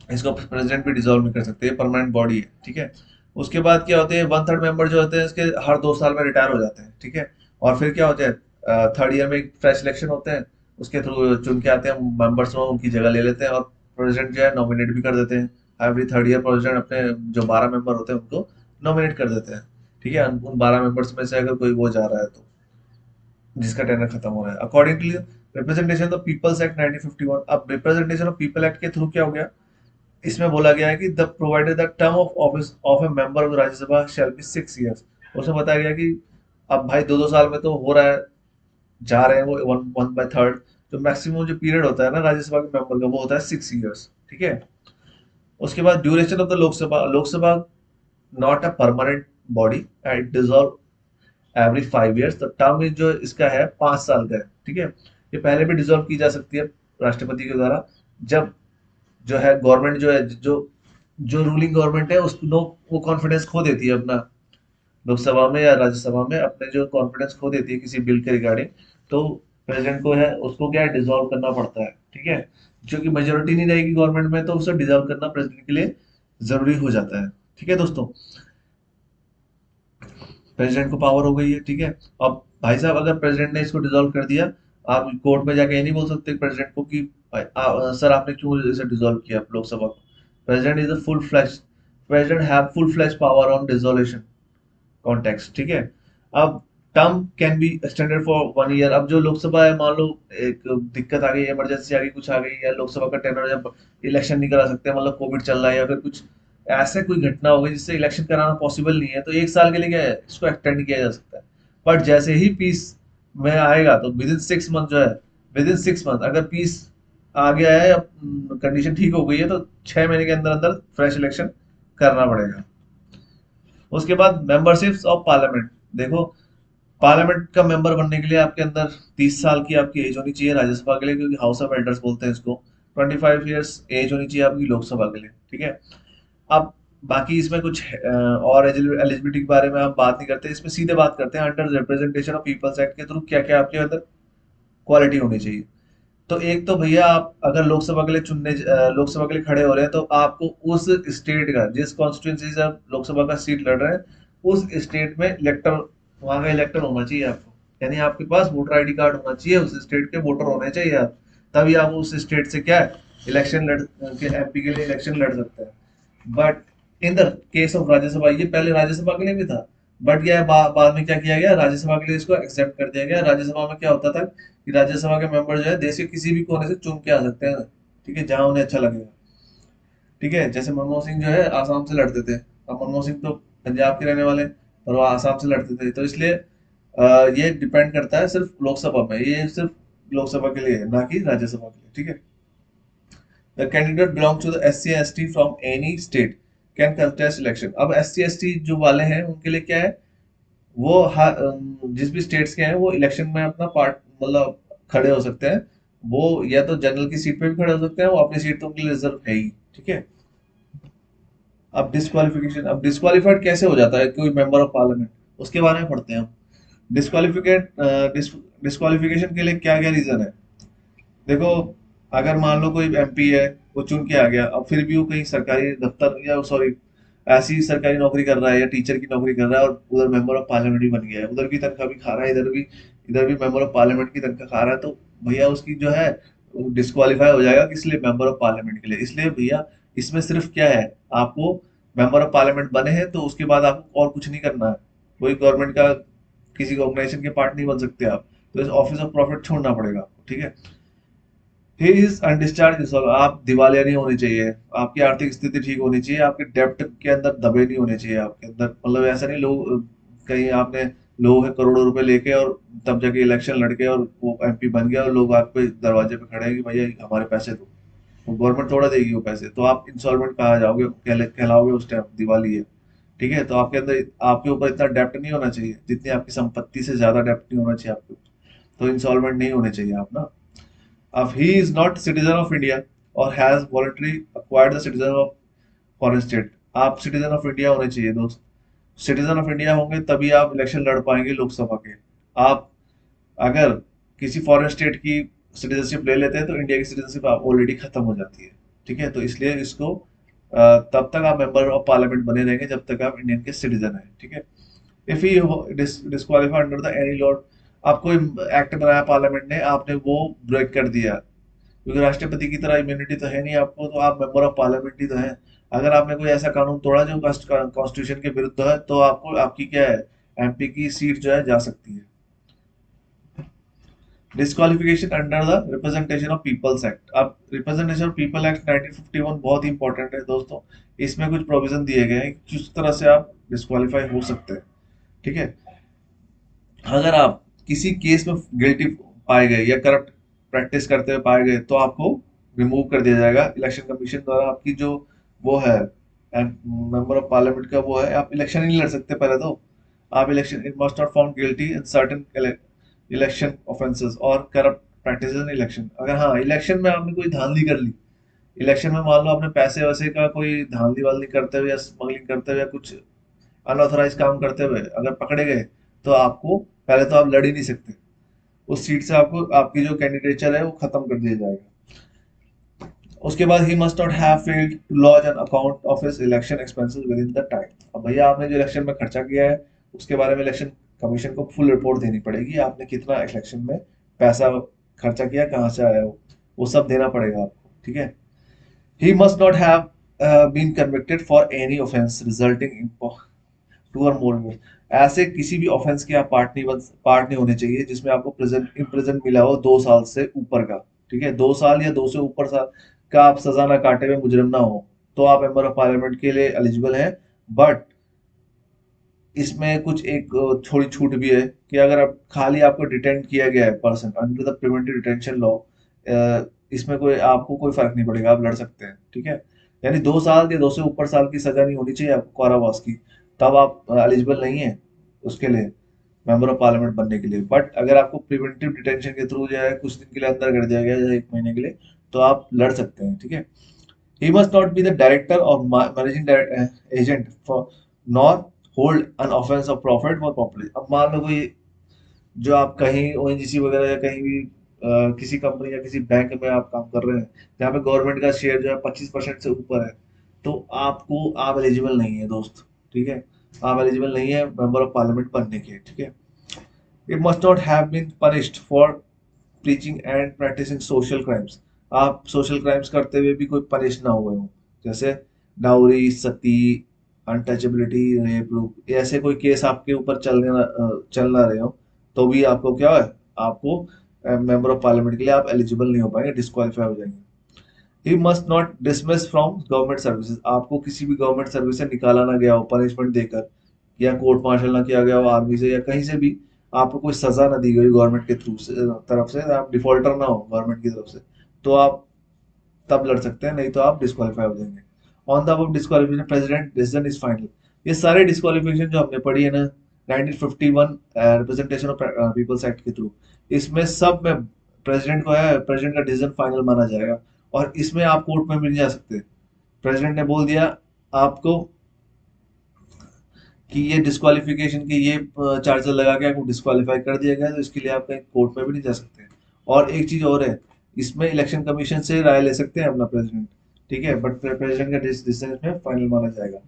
इसको प्रेसिडेंट भी डिसॉल्व नहीं कर सकते, ये परमानेंट बॉडी है, ठीक है। उसके बाद क्या होते हैं, वन थर्ड मेंबर जो होते हैं इसके हर 2 साल में रिटायर हो जाते हैं, ठीक है। और फिर क्या होता है, थर्ड ईयर में एक फ्रेश इलेक्शन होते हैं, उसके थ्रू चुन के आते हैं मेंबर्स, में उनकी जगह ले लेते हैं, और प्रेसिडेंट जो है नॉमिनेट भी कर देते हैं। एवरी थर्ड ईयर प्रेसिडेंट अपने जो 12 मेंबर होते हैं उनको नॉमिनेट कर देते हैं, ठीक है। उन 12 मेंबर्स में से अगर कोई वो जा रहा है तो, जिसका टेनर खत्म हो रहा है, accordingly representation of people's act 1951। अब रिप्रेजेंटेशन ऑफ पीपल एक्ट के थ्रू क्या हो गया, इसमें बोला गया है कि the provided the term of office of a member of Rajya Sabha shall be 6 years। उसमें बताया गया कि अब भाई 2-2 साल में तो हो रहा है, जा रहे हैं वो 1/3, तो मैक्सिमम जो पीरियड होता है ना राज्यसभा के मेंबर का वो होता है 6 years, ठीक है। उसके बाद duration of the Lok Sabha, Lok Sabha not a permanent body, it dissolve every 5 years। तो टर्म जो इसका है 5 साल का है, ठीक है। ये पहले भी डिसॉल्व की जा सकती है राष्ट्रपति के द्वारा, जब जो है गवर्नमेंट जो है जो जो रूलिंग गवर्नमेंट है उस लोग वो कॉन्फिडेंस खो देती है अपना, लोकसभा में या राज्यसभा में अपने जो कॉन्फिडेंस खो देती है किसी बिल के रिगार्डिंग, तो प्रेसिडेंट को है उसको क्या है डिसॉल्व करना पड़ता है, ठीक है। क्योंकि मेजोरिटी नहीं रहेगी गवर्नमेंट में तो उसे डिसॉल्व करना प्रेसिडेंट के लिए जरूरी हो जाता है, ठीक है दोस्तों। प्रेसिडेंट को पावर हो गई है, ठीक है। अब भाई साहब अगर प्रेसिडेंट ने इसको डिसॉल्व कर दिया आप कोर्ट में जाके ये नहीं बोल सकते प्रेसिडेंट को कि सर आपने क्यों इसे डिसॉल्व किया लोकसभा को। President is a full flash president have full flash power on dissolution context, ठीक है। अब term can be extended for 1 year. अब जो लोकसभा है, मान लो एक दिक्कत आ गई, इमरजेंसी आ गई, कुछ आ गई, या लोकसभा का टेनर जब इलेक्शन नहीं करा सकते, मतलब कोविड चल रहा है या फिर कुछ ऐसे कोई घटना हो गई जिससे इलेक्शन कराना पॉसिबल नहीं है, तो 1 साल के लिए क्या है, इसको एक्सटेंड किया जा सकता है। बट जैसे ही पीस में आएगा तो विद इन 6 मंथ जो है, विद इन 6 मंथ अगर पीस आ गया है या कंडीशन ठीक हो गई है, तो 6 महीने के अंदर अंदर फ्रेश इलेक्शन करना पड़ेगा। उसके बाद मेंबरशिप्स ऑफ पार्लियामेंट, देखो पार्लियामेंट का मेंबर बनने के लिए आपके अंदर 30 साल की आपकी एज होनी चाहिए राज्यसभा के लिए, क्योंकि हाउस ऑफ एल्डर्स बोलते हैं इसको। 25 ईयर्स एज होनी चाहिए आपकी लोकसभा के लिए, ठीक है। अब बाकी इसमें कुछ और एलिजिबिलिटी के बारे में हम बात नहीं करते, इसमें सीधे बात करते हैं under representation of people's act के थ्रू क्या क्या आपके अंदर क्वालिटी होनी चाहिए। तो एक तो भैया, आप अगर लोकसभा के लिए लोकसभा के लिए खड़े हो रहे हैं, तो आपको उस स्टेट का, जिस कॉन्स्टिट्यूंसी से आप लोकसभा का सीट लड़ रहे हैं, उस स्टेट में इलेक्टर, वहां का इलेक्टर होना चाहिए आपको। यानी आपके पास वोटर आईडी कार्ड होना चाहिए, उस स्टेट के वोटर होने चाहिए आप, तभी आप उस स्टेट से क्या है, इलेक्शन लड़ के एमपी के लिए इलेक्शन लड़ सकते हैं। But in the case of Rajya Sabha, ये पहले राज्यसभा के लिए भी था, बट क्या है, बाद में क्या किया गया, राज्यसभा के लिए इसको एक्सेप्ट कर दिया गया। राज्यसभा में क्या होता था कि राज्यसभा के मेंबर जो है देश के किसी भी कोने से चुन के आ सकते हैं, ठीक है, जहां उन्हें अच्छा लगेगा, ठीक है। जैसे मनमोहन सिंह जो है आसाम से लड़ते थे, अब मनमोहन सिंह तो पंजाब के रहने वाले हैं, और वो आसाम से लड़ते थे, तो इसलिए ये डिपेंड करता है सिर्फ लोकसभा में, ये सिर्फ लोकसभा के लिए है, ना कि राज्यसभा के लिए, ठीक है। The candidate belong to the SC/ST from any state can contest election. अब SC/ST जो वाले हैं उनके लिए क्या है, वो जिस भी स्टेट्स के हैं वो इलेक्शन में अपना पार्ट, मतलब खड़े हो सकते हैं। वो या तो जनरल की सीट पे भी खड़े हो सकते हैं, वो अपनी सीट तो उनके लिए रिजर्व है ही, ठीक है। अब डिस्क्वालिफिकेशन, अब डिस्क्वालिफाइड कैसे हो जाता है कोई मेंबर ऑफ पार्लियामेंट, उसके बारे में पढ़ते हैं हम। डिस्क्वालिफिकेट डिस्क्वालिफिकेशन के लिए क्या क्या रीजन है, देखो, अगर मान लो कोई MP है, वो चुन के आ गया, अब फिर भी वो कहीं सरकारी दफ्तर, या सॉरी ऐसी सरकारी नौकरी कर रहा है या टीचर की नौकरी कर रहा है, और उधर मेंबर ऑफ पार्लियामेंट भी बन गया है, उधर भी तनख्वाह भी खा रहा है, इधर भी मेंबर ऑफ पार्लियामेंट की तनख्वाह खा रहा है, तो भैया उसकी जो है डिस्क्वालीफाई हो जाएगा, किस लिए, मेंबर ऑफ पार्लियामेंट के लिए। इसलिए भैया इसमें सिर्फ क्या है, आपको मेंबर ऑफ पार्लियामेंट बने हैं तो उसके बाद आपको और कुछ नहीं करना है, कोई गवर्नमेंट का किसी ऑर्गेनाइजेशन के पार्ट नहीं बन सकते आप, तो इस ऑफिस ऑफ प्रॉफिट छोड़ना पड़ेगा आपको, ठीक है। ही इज अनडिस्चार्ज रिजॉल्व, आप दिवालिया नहीं होनी चाहिए, आपकी आर्थिक स्थिति ठीक होनी चाहिए, आपके डेप्ट के अंदर दबे नहीं होने चाहिए आपके अंदर, मतलब ऐसा नहीं लोग कहीं आपने लोग है करोड़ों रुपए लेके और तब जाके इलेक्शन लड़के और वो MP बन गया, और लोग आपके दरवाजे पे खड़े हैं कि भैया हमारे पैसे दो, तो गवर्नमेंट थोड़ा देगी वो पैसे, तो आप इंस्टॉलमेंट कहा जाओगे, कहलाओगे उस टाइम, दिवाली है, ठीक है। तो आपके अंदर, आपके ऊपर इतना डेप्ट नहीं होना चाहिए, जितनी आपकी संपत्ति से ज्यादा डेप्ट नहीं होना चाहिए आपके ऊपर, तो इंस्टॉलमेंट नहीं होने चाहिए आप ना। If he is not citizen of India or has voluntarily acquired the citizen of foreign state, आप सिटीजन ऑफ इंडिया होने चाहिए दोस्त, सिटीजन ऑफ इंडिया होंगे तभी आप इलेक्शन लड़ पाएंगे लोकसभा के। आप अगर किसी फॉरेन स्टेट की सिटीजनशिप ले लेते हैं तो इंडिया की सिटीजनशिप ऑलरेडी खत्म हो जाती है, ठीक है। तो इसलिए इसको तब तक आप मेंबर ऑफ पार्लियामेंट बने रहेंगे जब तक आप इंडियन के सिटीजन हैं, ठीक है। If he disqualify under the any law, आप कोई एक्ट बनाया पार्लियामेंट ने, आपने वो ब्रेक कर दिया, क्योंकि राष्ट्रपति की तरह इम्यूनिटी तो है नहीं आपको, तो आप मेंबर ऑफ पार्लियामेंट ही तो हैं। अगर आपने कोई ऐसा कानून तोड़ा जो कॉन्स्टिट्यूशन के विरुद्ध है, तो आपको, आपकी क्या है, MP की सीट जो है जा सकती है। Disqualification under the representation of people's act. अब रिप्रेजेंटेशन ऑफ पीपल एक्ट 1951 बहुत ही इंपॉर्टेंट है दोस्तों, इसमें कुछ प्रोविजन दिए गए हैं कि किस तरह से आप डिस्क्वालीफाई हो सकते हैं, ठीक है। अगर आप किसी केस में गिल्टी पाए गए या करप्ट प्रैक्टिस करते हुए पाए गए, तो आपको रिमूव कर दिया जाएगा इलेक्शन कमीशन द्वारा। आपकी जो वो है मेंबर ऑफ पार्लियामेंट का वो है, आप इलेक्शन ही नहीं लड़ सकते पहले तो। आप election, it must not found guilty in certain election offences और करप्ट प्रैक्टिसेस इन इलेक्शन। अगर हाँ इलेक्शन में आपने कोई धांधली कर ली, इलेक्शन में मान लो आपने पैसे वैसे का कोई धांधली वालनी करते हुए या स्मगलिंग करते हुए या कुछ अनऑथराइज काम करते हुए अगर पकड़े गए, तो आपको, पहले तो आप लड़ ही नहीं सकते उस सीट से, आपको आपकी जो कैंडिडेचर है वो खत्म कर दिया जाएगा। उसके बाद he must not have failed to lodge an account of his election expenses within the time. अब भैया आपने जो इलेक्शन में खर्चा किया है उसके बारे में इलेक्शन कमीशन को फुल रिपोर्ट देनी पड़ेगी, आपने कितना इलेक्शन में पैसा खर्चा किया, कहाँ से आया वो सब देना पड़ेगा आपको, ठीक है। He must not have been convicted for any offence resulting in 2 और more years। ऐसे किसी भी ऑफेंस के आप पार्ट नहीं होने चाहिए जिसमें आपको प्रेजेंट इम्प्रिजन मिला हो 2 साल से ऊपर का, ठीक है। 2 साल या 2 से ऊपर साल का आप सजा ना काटे हुए मुजरिम ना हो, तो आप मेंबर ऑफ पार्लियामेंट के लिए एलिजिबल हैं। बट इसमें कुछ एक थोड़ी छूट भी है कि अगर आप खाली आपको डिटेन किया गया है person under the preventive detention law, इसमें कोई आपको कोई फर्क नहीं पड़ेगा, आप लड़ सकते हैं, ठीक है। यानी 2 साल या 2 से ऊपर साल की सजा नहीं होनी चाहिए आपको कारावास की, तब आप एलिजिबल नहीं है उसके लिए, मेंबर ऑफ पार्लियामेंट बनने के लिए। बट अगर आपको प्रिवेंटिव डिटेंशन के थ्रू जो है कुछ दिन के लिए अंदर कर दिया गया या 1 महीने के लिए, तो आप लड़ सकते हैं, ठीक है। He must not be the director or managing agent for nor hold an offense of profit for public। अब मान लो कोई, जो आप कहीं ओएनजीसी वगैरह या कहीं भी किसी कंपनी या किसी बैंक में आप काम कर रहे हैं जहाँ पे गवर्नमेंट का शेयर जो है 25% से ऊपर है, तो आप एलिजिबल नहीं है दोस्त, ठीक है। आप एलिजिबल नहीं है मेंबर ऑफ पार्लियामेंट बनने के, ठीक है। It must not have been punished for preaching and practicing social crimes। आप सोशल क्राइम्स करते हुए भी कोई पनिश ना हुए हो, जैसे डाउरी, सती, अनटचेबिलिटी, रेप, ऐसे कोई केस आपके ऊपर चल ना रहे हो, तो भी आपको क्या है, आपको मेंबर ऑफ पार्लियामेंट के लिए आप एलिजिबल नहीं हो पाएंगे, डिस्क्वालीफाई हो जाएंगे। ही must not dismiss from government services. आपको किसी भी गवर्नमेंट सर्विस से निकाला ना गया हो पनिशमेंट देकर, या कोर्ट मार्शल ना किया गया हो आर्मी से या कहीं से भी, आपको कोई सजा ना दी गई गवर्नमेंट के थ्रू से तरफ से, आप डिफॉल्टर ना हो गवर्नमेंट की तरफ से, तो आप तब लड़ सकते हैं, नहीं तो आप डिस्क्वालीफाई हो जाएंगे। ऑन द अब disqualification president decision is final. ये सारे डिस्क्वालिफिकेशन जो हमने पढ़ी है ना 1951 रिप्रेजेंटेशन ऑफ पीपल्स एक्ट के थ्रू, इसमें सब में प्रेसिडेंट को है, प्रेसिडेंट का डिसीजन फाइनल माना जाएगा। और इसमें आप कोर्ट में भी नहीं जा सकते। प्रेसिडेंट ने बोल दिया आपको कि ये डिस्क्वालिफिकेशन के ये चार्जर लगा के आपको डिस्क्वालीफाई कर दिया गया, तो इसके लिए आप कहीं कोर्ट में भी नहीं जा सकते। और एक चीज और है, इसमें इलेक्शन कमीशन से राय ले सकते हैं अपना प्रेसिडेंट, ठीक है। बट प्रेसिडेंट का डिसीजन इसमें फाइनल माना जाएगा।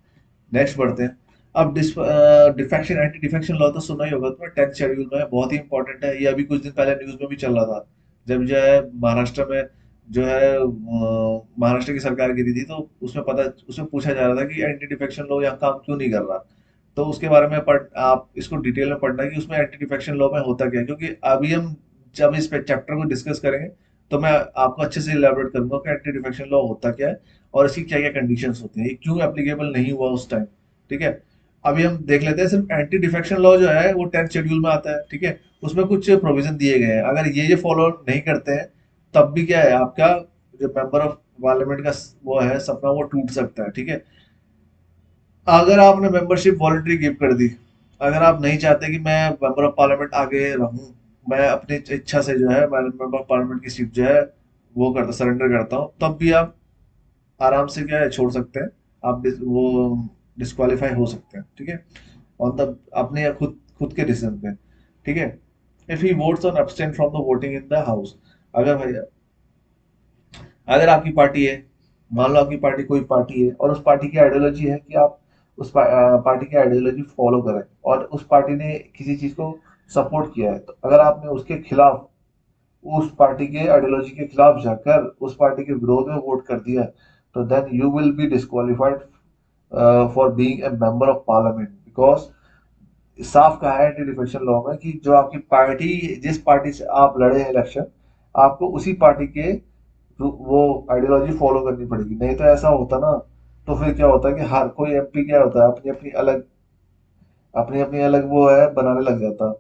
नेक्स्ट बढ़ते हैं। अब डिफेक्शन, एंटी डिफेक्शन लॉ तो सुना ही होगा तुम्हें, 10th शेड्यूल में बहुत ही इंपॉर्टेंट है। ये अभी कुछ दिन पहले न्यूज में भी चल रहा था, जब जो है महाराष्ट्र में जो है महाराष्ट्र की सरकार गिरी थी, तो उसमें पूछा जा रहा था कि एंटी डिफेक्शन लॉ यहाँ काम क्यों नहीं कर रहा। तो उसके बारे में आप इसको डिटेल में पढ़ना कि उसमें एंटी डिफेक्शन लॉ में होता क्या है, क्योंकि अभी हम जब इस चैप्टर को डिस्कस करेंगे तो मैं आपको अच्छे से इलेबोरेट करूंगा कि एंटी डिफेक्शन लॉ होता क्या है और इसकी क्या क्या कंडीशंस होती हैं, ये क्यों एप्लीकेबल नहीं हुआ उस टाइम, ठीक है। अभी हम देख लेते हैं, सिर्फ एंटी डिफेक्शन लॉ जो है वो 10th शेड्यूल में आता है, ठीक है। उसमें कुछ प्रोविजन दिए गए हैं, अगर ये फॉलो नहीं करते हैं तब भी क्या है, आपका जो मेंबर ऑफ पार्लियामेंट का वो है सपना, वो टूट सकता है, ठीक है। अगर आपने मेंबरशिप वॉलंटरी गिव कर दी, अगर आप नहीं चाहते कि मैं मेंबर ऑफ पार्लियामेंट आगे रहूं, मैं अपनी इच्छा से जो है मैं मेंबर ऑफ पार्लियामेंट की सीट जो है वो करता सरेंडर करता हूं, तब भी आप आराम से क्या है छोड़ सकते हैं। आप वो डिस्क्वालीफाई हो सकते हैं, ठीक है, ऑन द अपने खुद खुद के डिसीजन पे, ठीक है। If he votes on abstain from the voting in the house, अगर भैया अगर आपकी पार्टी है, मान लो आपकी पार्टी कोई पार्टी है और उस पार्टी की आइडियोलॉजी है कि आप पार्टी की आइडियोलॉजी फॉलो करें, और उस पार्टी ने किसी चीज को सपोर्ट किया है, तो अगर आपने उसके खिलाफ, उस पार्टी के आइडियोलॉजी के खिलाफ जाकर उस पार्टी के विरोध में वोट कर दिया, तो then you will be disqualified for being a member of parliament, because साफ कहा है एंटी डिफेक्शन लॉ में कि जो आपकी पार्टी, जिस पार्टी से आप लड़े हैं इलेक्शन, आपको उसी पार्टी के वो आइडियोलॉजी फॉलो करनी पड़ेगी। नहीं तो ऐसा होता ना, तो फिर क्या होता है कि हर कोई एमपी क्या होता है, अपनी अपनी अलग वो है बनाने लग जाता,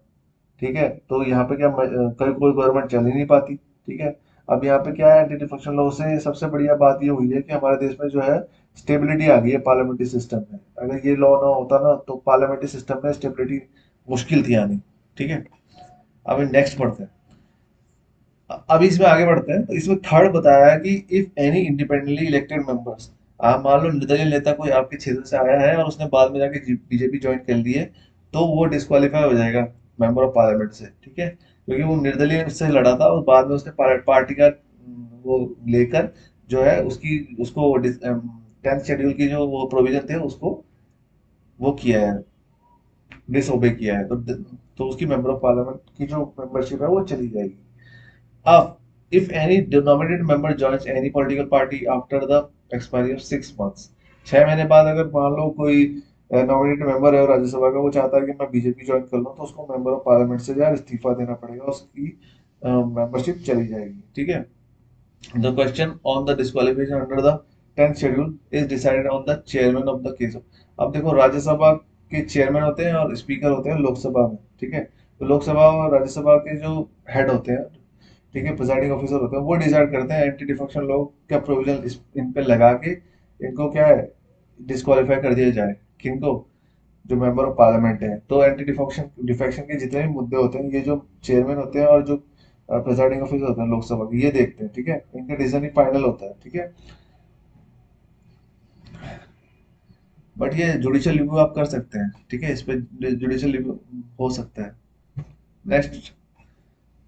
ठीक है। तो यहाँ पे क्या कभी कोई गवर्नमेंट चल ही नहीं पाती, ठीक है। अब यहाँ पे क्या है, एंटी डिफेक्शन लॉ से सबसे बढ़िया बात ये हुई है कि हमारे देश में जो है स्टेबिलिटी आ गई है पार्लियामेंट्री सिस्टम में। अगर ये लॉ ना होता ना तो पार्लियामेंट्री सिस्टम में स्टेबिलिटी मुश्किल थी आनी, ठीक है। अभी नेक्स्ट पढ़ते हैं। अभी इसमें आगे बढ़ते हैं, तो इसमें थर्ड बताया है कि if any independently elected members, आप मान लो निर्दलीय नेता कोई आपके क्षेत्र से आया है और उसने बाद में जाके बीजेपी ज्वाइन कर ली है, तो वो डिस्क्वालीफाई हो जाएगा मेंबर ऑफ पार्लियामेंट से, ठीक है, क्योंकि वो निर्दलीय से लड़ा था और बाद में उसने पार्टी का वो लेकर जो है उसकी उसको 10th शेड्यूल की जो वो प्रोविजन थे उसको वो किया है, डिसओबे किया है, तो उसकी मेंबर ऑफ पार्लियामेंट की जो मेंबरशिप है वो चली जाएगी। अब if any nominated member joins any political party after the expiry of 6 months, 6 महीने बाद अगर मान लो कोई नॉमिनेटेड मेंबर है राज्यसभा का, वो चाहता है कि मैं बीजेपी ज्वाइन कर लूं, तो उसको मेंबर ऑफ पार्लियामेंट से यार इस्तीफा देना पड़ेगा, उसकी मेंबरशिप चली जाएगी। ठीक है। The question on the disqualification under the 10th schedule is decided on the chairman of the case. अब देखो राज्यसभा के चेयरमैन होते हैं और स्पीकर होते हैं लोकसभा में। ठीक है। तो लोकसभा और राज्यसभा के जो हेड होते हैं, ठीक है, प्रिसाइडिंग ऑफिसर होते हैं, वो डिसाइड करते हैं एंटी डिफेक्शन लॉ का प्रोविजन इन पे लगा के इनको क्या है, डिस्क्वालीफाई कर दिया जाए। किनको? जो मेंबर ऑफ पार्लियामेंट है। तो एंटी डिफेक्शन डिफेक्शन के जितने भी मुद्दे होते हैं, ये जो चेयरमैन होते हैं और जो प्रिसाइडिंग ऑफिसर होते हैं लोकसभा के, ये देखते हैं। ठीक है। इनका डिसीजन ही फाइनल होता है। ठीक है। बट ये जुडिशियल रिव्यू आप कर सकते हैं। ठीक है, इस पे जुडिशियल रिव्यू हो सकता है। Next,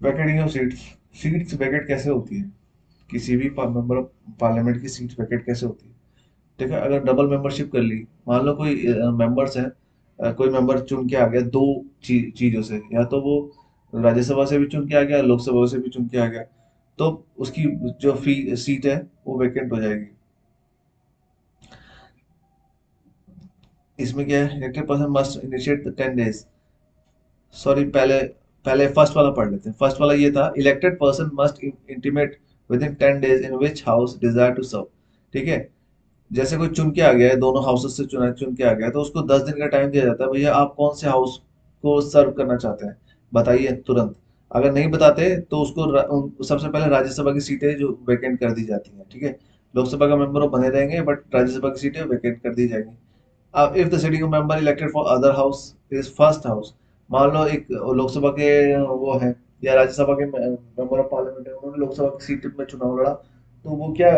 vacating of seats. Seats vacate कैसे होती है? किसी भी मेंबर ऑफ पार्लियामेंट की सीट वैकेट कैसे होती है? ठीक है, अगर डबल मेंबरशिप कर ली, मान लो कोई मेंबर्स है, कोई मेंबर चुन के आ गया दो चीजों से, या तो वो राज्यसभा से भी चुन के आ गया, लोकसभा से भी चुन के आ गया, तो उसकी जो फी सीट है वो वैकेंट हो जाएगी। इसमें क्या है, elected person must initiate the 10 days. Sorry, पहले पहले फर्स्ट वाला पढ़ लेते हैं। फर्स्ट वाला ये था, elected person must intimate within 10 days in which house desire to serve. ठीक है। जैसे कोई चुन के आ गया है, दोनों हाउसेस से चुन के आ गया है, तो उसको 10 दिन का टाइम दिया जाता है, भैया आप कौन से हाउस को सर्व करना चाहते हैं, बताइए तुरंत। अगर नहीं बताते तो उसको सबसे पहले राज्यसभा की सीटें जो वैकेंट कर दी जाती हैं। ठीक है। लोकसभा का मेंबर वो बने रहेंगे, बट राज्यसभा की सीटें वैकेंट कर दी जाएंगी। अब if the sitting member elected for other house is first house, मान लो एक लोकसभा के वो है या राज्यसभा के मेंबर ऑफ पार्लियामेंट है, उन्होंने लोकसभा की सीट में चुनाव लड़ा, तो वो क्या,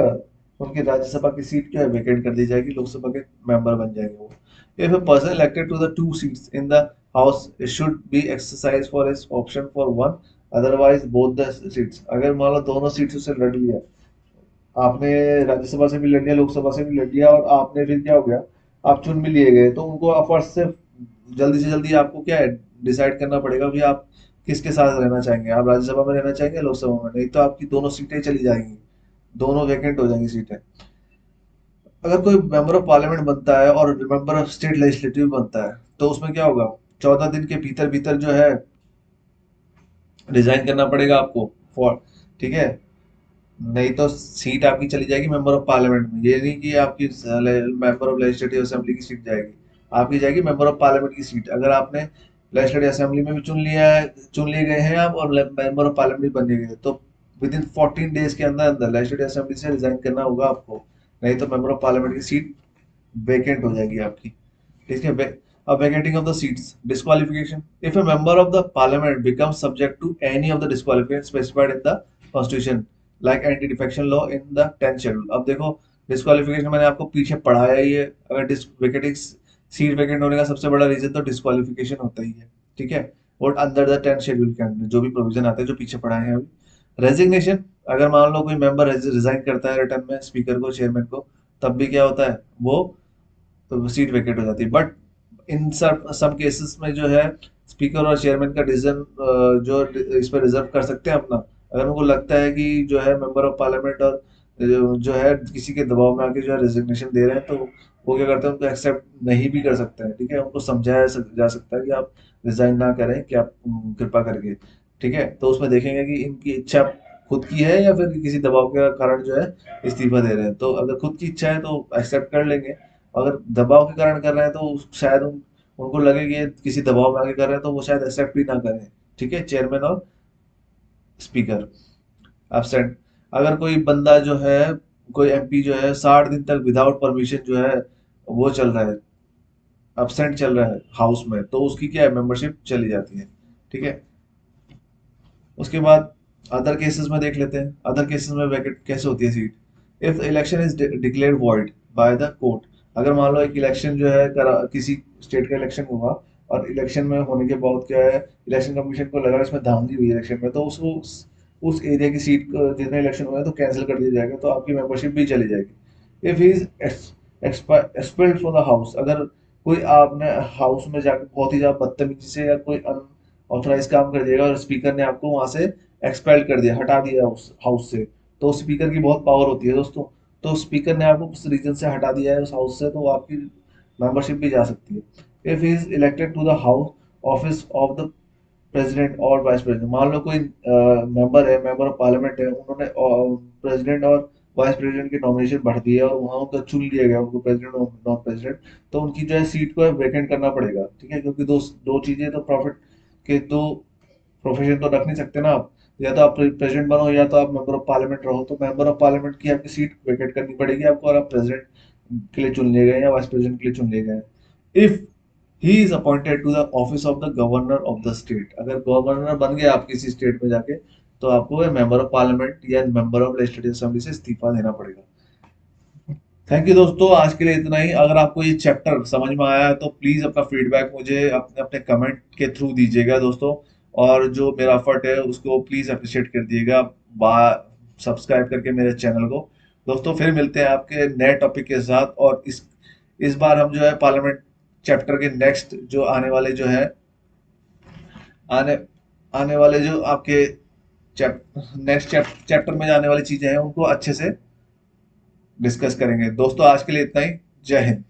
उनकी राज्यसभा की सीट क्या है, वेकेट कर दी जाएगी, लोकसभा के मेंबर बन जाएंगे वो। If a person elected to the two seats in the house, it should be exercised for his option for one, otherwise both the seats। अगर मान लो दोनों सीट्स से लड़ लिया, आपने राज्यसभा से भी लड़ लिया, लोकसभा से भी लड़ लिया, और आपने फिर क्या हो गया, आप चुन भी लिए गए, तो उनको फर्स्ट से जल्दी से जल्दी आपको क्या है, डिसाइड करना पड़ेगा भी आप किसके साथ रहना चाहेंगे, आप राज्यसभा में रहना चाहेंगे लोकसभा में, नहीं तो आपकी दोनों सीटें चली जाएंगी, दोनों वैकेंट हो जाएंगी सीटें। अगर कोई मेंबर ऑफ पार्लियामेंट बनता है और मेंबर ऑफ स्टेट लेजिस्लेटिव बनता है, तो उसमें क्या होगा, 14 दिन के भीतर भीतर जो है रिजाइन करना पड़ेगा आपको फॉर। ठीक है। नहीं तो सीट आपकी चली जाएगी मेंबर ऑफ पार्लियामेंट में। ये नहीं कि आपकी मेंबर ऑफ लेजिस्लेटिव असेंबली की सीट जाएगी, आपकी जाएगी मेंबर ऑफ पार्लियामेंट की सीट। अगर आपने लेजिस्लेटिव असेंबली में भी चुन लिया है, चुन लिए गए हैं आप, और मेंबर ऑफ पार्लियामेंट भी बन गए, तो विद इन 14 डेज के अंदर अंदर लेजिस्लेटिव असेंबली से रिजाइन करना होगा आपको, नहीं तो मेंबर ऑफ पार्लियामेंट की सीट वेकेंट हो जाएगी आपकी। ठीक है। vacating of the seats, disqualification, if a member of the parliament becomes subject to any of the disqualifications specified in the constitution like anti defection law in the 10th schedule। अब देखो, disqualification मैंने आपको पीछे पढ़ाया ही है। अगर वेकेटिंग seat vacant होने का सबसे बड़ा रीजन तो डिस्क्वालिफिकेशन होता ही है। ठीक है। और अंडर द 10th शेड्यूल के अंदर जो भी प्रोविजन आते हैं, जो पीछे पढ़ाए हैं अभी। रेजिग्नेशन, अगर मान लो कोई मेंबर रिजाइन करता है रिटर्न में स्पीकर को, चेयरमैन को, तब भी क्या होता है, वो तो सीट वेकेट हो जाती है। बट इन सम केसेस में जो है, स्पीकर और चेयरमैन का डिसीजन जो इस पर रिजर्व कर सकते हैं अपना। अगर उनको लगता है कि जो है मेंबर ऑफ पार्लियामेंट और जो है किसी के दबाव में आके जो है रेजिग्नेशन दे रहे हैं, तो वो क्या करते हैं, उनको एक्सेप्ट नहीं भी कर सकते हैं। ठीक है। उनको समझाया जा सकता है कि आप रिजाइन ना करें, कि आप कृपा करके। ठीक है। तो उसमें देखेंगे कि इनकी इच्छा खुद की है या फिर किसी दबाव के कारण जो है इस्तीफा दे रहे हैं। तो अगर खुद की इच्छा है तो एक्सेप्ट कर लेंगे, अगर दबाव के कारण कर रहे हैं तो शायद उनको लगे कि ये किसी दबाव में आके कर रहे हैं, तो वो शायद एक्सेप्ट भी ना करें। ठीक है। चेयरमैन और स्पीकर एब्सेंट, अगर कोई बंदा जो है, कोई एमपी जो है 60 दिन तक विदाउट परमिशन जो है वो चल रहा है, एब्सेंट चल रहा है हाउस में, तो उसकी क्या है, मेंबरशिप चली जाती है। ठीक है। उसके बाद अदर केसेस में देख लेते हैं। अदर केसेस में वैकेट कैसे होती है seat, if election is declared void by the court. अगर मान लो एक इलेक्शन जो है किसी स्टेट का इलेक्शन हुआ, और इलेक्शन में होने के बाद क्या है, इलेक्शन कमीशन को लगा इसमें धांधली हुई इलेक्शन में, तो उसको उस एरिया की सीट जितने इलेक्शन हुए हैं तो कैंसिल कर दिया जाएगा, तो आपकी मेंबरशिप भी चली जाएगी। If he is expelled for the house, अगर कोई आपने हाउस में जाकर बहुत ही ज्यादा बदतमीजी से या कोई ऑथराइज काम कर देगा और स्पीकर ने आपको वहां से एक्सपेल कर दिया, हटा दिया उस हाउस से, तो स्पीकर की बहुत पावर होती है दोस्तों। तो स्पीकर ने आपको उस रीजन से हटा दिया है, उस हाउस से, तो आपकी मेंबरशिप भी जा सकती है। If he is elected to the house office of the president और वाइस प्रेसिडेंट, मान लो कोई मेंबर है, मेंबर ऑफ पार्लियामेंट है, उन्होंने प्रेसिडेंट और वाइस प्रेसिडेंट की नॉमिनेशन भर दी है और वहां उनका चुन लिया गया उनको प्रेसिडेंट और नॉन प्रेसिडेंट, तो उनकी जो है सीट को वेकेंट करना पड़ेगा, ठीक है, क्योंकि दो दो चीजें तो प्रॉफिट के दो प्रोफेशन तो रख नहीं सकते ना आप, या तो आप प्रेसिडेंट बनो या तो आप मेंबर ऑफ पार्लियामेंट रहो, तो मेंबर ऑफ पार्लियामेंट की आपकी सीट वेकेट करनी पड़ेगी आपको, और आप प्रेसिडेंट के लिए चुन लिए गए या वाइस प्रेसिडेंट के लिए चुन लिए गए। If he is appointed to the office of the governor of the state, अगर गवर्नर बन गया आप किसी स्टेट में जाके, तो आपको मेंबर ऑफ पार्लियामेंट या मेंबर ऑफ लेजिस्लेटिव असेंबली से इस्तीफा देना पड़ेगा। थैंक यू दोस्तों, आज के लिए इतना ही। अगर आपको ये चैप्टर समझ में आया है तो प्लीज अपना फीडबैक मुझे अपने अपने कमेंट के थ्रू दीजिएगा दोस्तों, और जो मेरा एफर्ट है उसको प्लीज अप्रिशिएट कर दिएगा, बा सब्सक्राइब करके मेरे चैनल को। दोस्तों फिर मिलते हैं आपके नए टॉपिक के साथ, और इस बार हम जो है पार्लियामेंट चैप्टर के नेक्स्ट जो आने वाले जो है आने आने वाले जो आपके नेक्स्ट चैप्टर में जाने वाली चीजें हैं उनको अच्छे से डिस्कस करेंगे। दोस्तों आज के लिए इतना ही। जय हिंद।